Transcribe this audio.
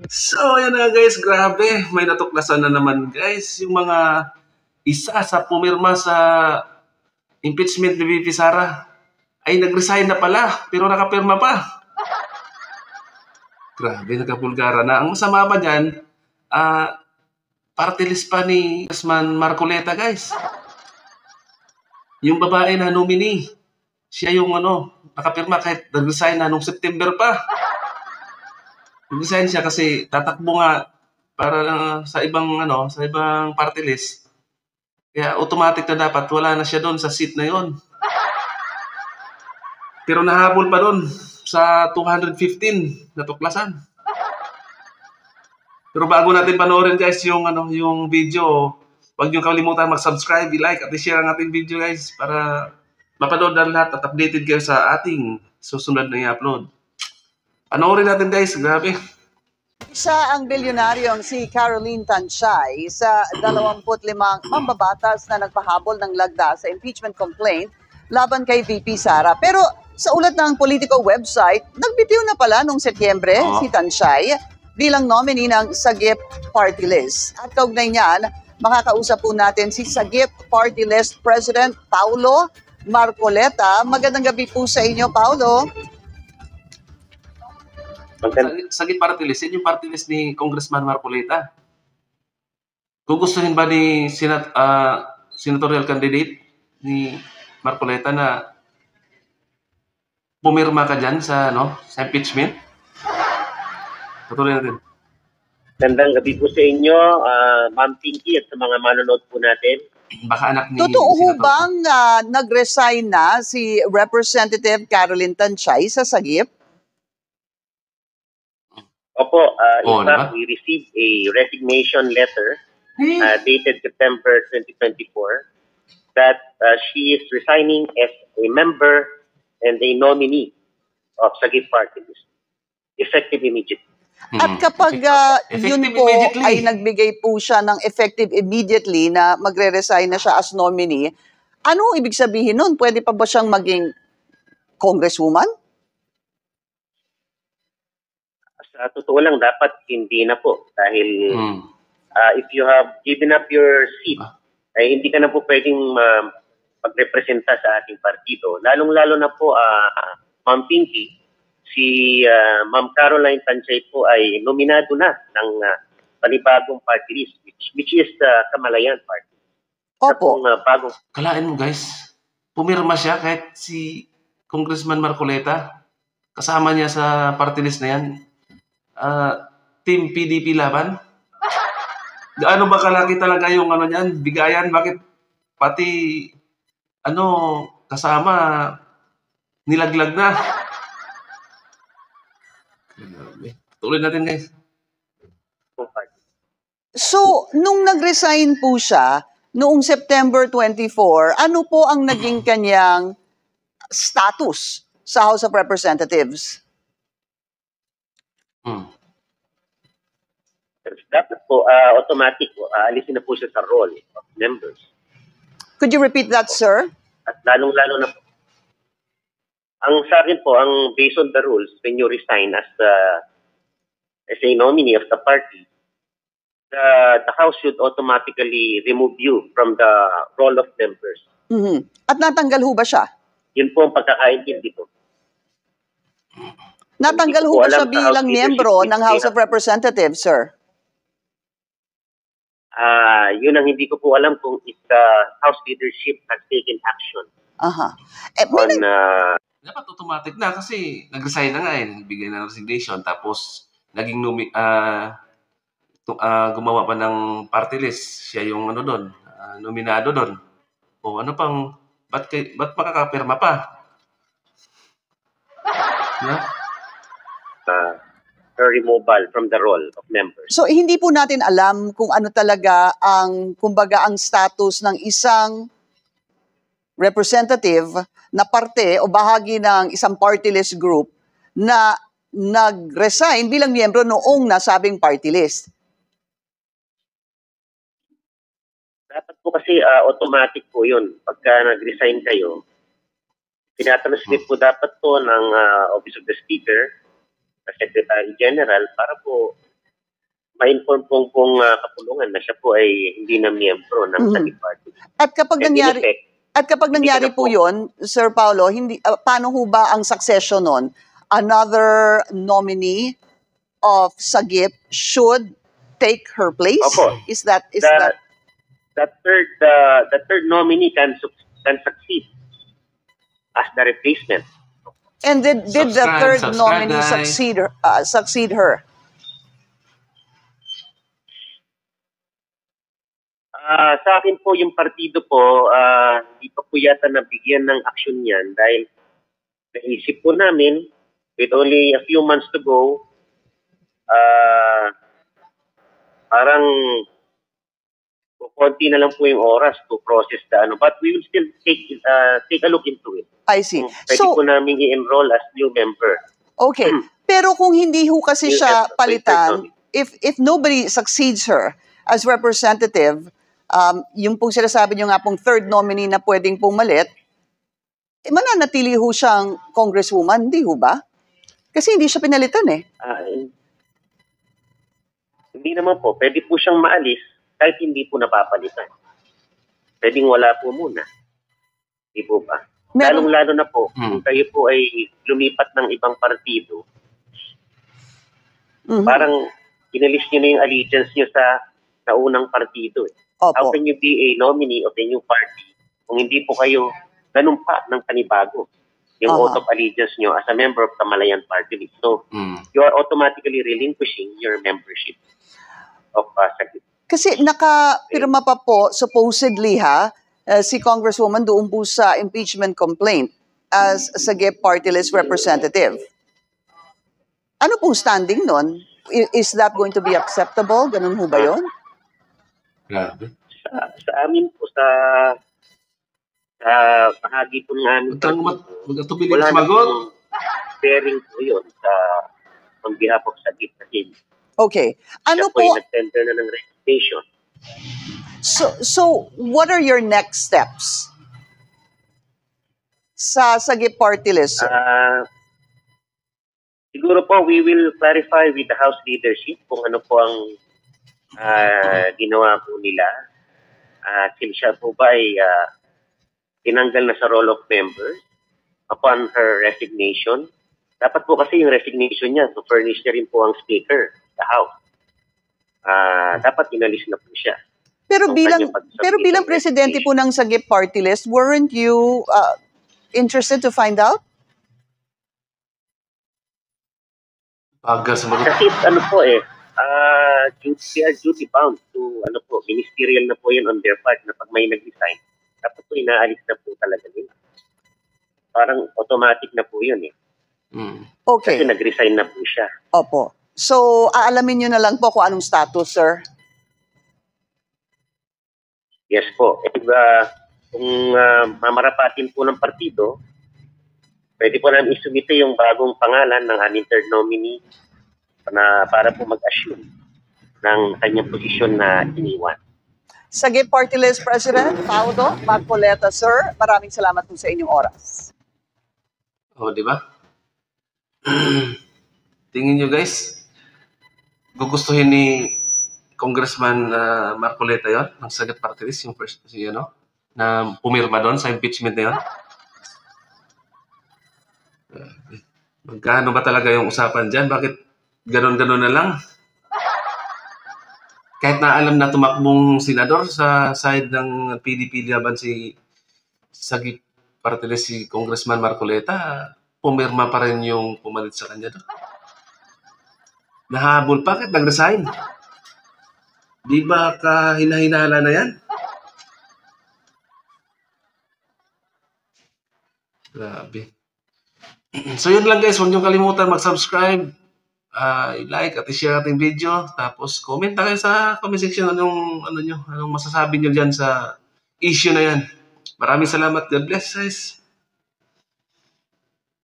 So, ayan na guys, grabe. May natuklasan na naman guys. Yung mga isa sa pumirma sa impeachment ni VP Sara ay nag-resign na pala, pero nakapirma pa. Grabe, nagkapulgara na. Ang masama pa dyan, party list pa ni Congressman Marcoleta guys. Yung babae na nominee, siya yung nakapirma kahit nag-resign na nung September pa. Nag-resign siya kasi tatakbo nga para sa ibang party list. Kaya automatic na dapat wala na siya doon sa seat na yon. Pero nahabol pa doon sa 215 na tuklasan. Pero bago natin panoorin guys yung video, huwag niyo kalimutan mag-subscribe, i-like at i-share ang ating video guys para mapanood na lahat at updated kayo sa ating susunod na i-upload. Panoorin natin guys, grabe. Siya ang bilyonaryong si Caroline Tanchay sa 25 mambabatas na nagpahabol ng lagda sa impeachment complaint laban kay VP Sara. Pero sa ulat ng Politico website, nagbitiw na pala noong Setyembre si Tanchay bilang nominee ng Sagip Party List. At kaugnay niyan, makakausap po natin si Sagip Party List President Paulo Marcoleta. Magandang gabi po sa inyo, Paulo. Sagip Party List, yun yung party list ni Congressman Marcoleta. Gugustuhin ba ni senatorial candidate ni Marcoleta na pumirma ka dyan sa impeachment? Patuloy natin. Gandang gabi po sa inyo, Ma'am Pinky at sa mga manonood po natin. Baka anak ni Totoo ho bang nag-resign na si Representative Caroline Tanchay sa Sagip? Opo, in fact, we received a resignation letter dated September 2024 that she is resigning as a member and a nominee of Sagip Party List, effective immediately. At kapag yun po ay nagbigay po siya ng effective immediately na magre-resign na siya as nominee, ano ibig sabihin nun? Pwede pa ba siyang maging congresswoman? Sa totoo lang, dapat hindi na po. Dahil if you have given up your seat, ay hindi ka na po pwedeng magrepresenta sa ating partido. Lalong-lalo na po, Ma'am Pinky, si Ma'am Caroline Tanchay po ay nominado na ng panibagong party list, which is the Kamalayan Party. Opo. Kalain mo guys, pumirma siya kahit si Congressman Marcoleta, kasama niya sa party list na yan, Team PDP laban. Gaano ba kalaki talaga yung niyan, bigayan? Bakit pati kasama nilaglag na? Tuloy natin guys. So, nung nag-resign po siya, noong September 24, ano po ang naging kanyang status sa House of Representatives? Dapat po, automatic po, alisin na po siya sa role of members. Could you repeat that, sir? At lalong-lalo na po. Ang sa akin po, ang based on the rules, when you resign as a nominee of the party, the House should automatically remove you from the role of members. At natanggal ho ba siya? Yun po ang pagkakaintindi ko. Natanggal ho ba siya bilang miyembro ng House of Representatives, sir? Yun ang hindi ko po alam kung if the House leadership has taken action. Dapat automatic na kasi nag-resign na nga nagbigay na ng resignation tapos naging gumawa pa ng party list. Siya yung doon, nominado doon. O ano pang, ba't makakapirma pa? Her removal from the role of members. So, hindi po natin alam kung ano talaga ang status ng isang representative na parte o bahagi ng isang party list group na nag-resign bilang miyembro noong nasabing party list. Dapat po kasi automatic po yun. Pagka nag-resign kayo, Tinatransmit po dapat po ng Office of the Speaker, Secretary General, para po ma-inform pong kapulungan na siya po ay hindi na miyembro ng Sagip Party. At kapag And in nangyari effect, at kapag hindi nangyari ka na po po- 'yon, Sir Paulo, hindi paano ho ba ang succession nun? Another nominee of Sagip should take her place? Opo. Is that the third nominee can succeed as the replacement. and did the Subscribe, third subscribe, nominee guys. succeed her? Sa akin po, yung partido po, hindi pa po yata nabigyan ng aksyon yan dahil naisip po namin, with only a few months to go, parang konti na lang po yung oras to process the ano. But we will still take a look into it. I see. Pwede So, po namin i-enroll as new member. okay. Pero kung hindi ho kasi Yes, siya yes, palitan, if nobody succeeds her as representative, yung pong sinasabi niyo nga pong third nominee na pwedeng pumalit, mananatili ho siyang congresswoman, hindi ho ba? Kasi hindi siya pinalitan eh. Hindi naman po. Pwede po siyang maalis kahit hindi po napapalitan. Pwedeng wala po muna. Hindi po ba? Lalong-lalo na po, kung kayo po ay lumipat ng ibang partido, parang inalis nyo na yung allegiance nyo sa unang partido. Eh. How Opo. can you be a nominee of a new party kung hindi po kayo nanumpa ng panibago yung oath of allegiance nyo as a member of Kamalayan Party List? So, you are automatically relinquishing your membership of Sagip. Kasi nakapirma pa po, supposedly si Congresswoman doon po sa impeachment complaint as Sagip Party List representative. Ano pong standing nun? Is that going to be acceptable? Ganun ho ba yun? Grabe. Sa amin po, sa bahagi po ng aming Magkatubiling wala na sumagot. pong bearing po yun on behalf of Sagip kasi Okay. Ano siya po po, yung nag-tender na ng resignation. so what are your next steps sa Sagip Party List, sir? Siguro po, we will clarify with the House leadership kung ano po ang ginawa po nila. Siya po ba ay tinanggal na sa roll of members upon her resignation. Dapat po kasi yung resignation niya to furnish niya rin po ang speaker, the House. Dapat inalis na po siya. Pero So, bilang presidente po ng Sagip Party List, weren't you interested to find out? Bagal sumagot. Kasi ano po they are duty bound to ministerial na po yun on their part na pag may nag-resign, dapat po inaalis na po talaga nila. Parang automatic na po yun eh. Okay. Kasi nag-resign na po siya. Opo. So, aalamin nyo na lang po kung anong status, sir. Yes po. Kung mamarapatin po ng partido, pwede po namin isumite yung bagong pangalan ng aming third nominee para po mag-assume ng kanyang posisyon na iniwan. Sagip Party List President Paulo Marcoleta, sir, maraming salamat po sa inyong oras. Di ba? Tingin nyo guys, gugustuhin ni Congressman Marcoleta yon ng Sagip Party List, yung first na pumirma doon sa impeachment na yun? Magkano ba talaga yung usapan dyan? Bakit ganon-ganon na lang? Kahit na alam na tumakbong senador sa side ng PDP laban si Sagip Party List, si Congressman Marcoleta, pumirma pa rin yung pumalit sa kanya doon. Nahabol pa kahit nag-resign. Di ba kahinahinala na yan? Grabe. So yun lang guys, huwag niyong kalimutan mag-subscribe, i-like at i-share ating video. Tapos comment na kayo sa comment section anong masasabi niyo dyan sa issue na yan. Maraming salamat. God bless guys.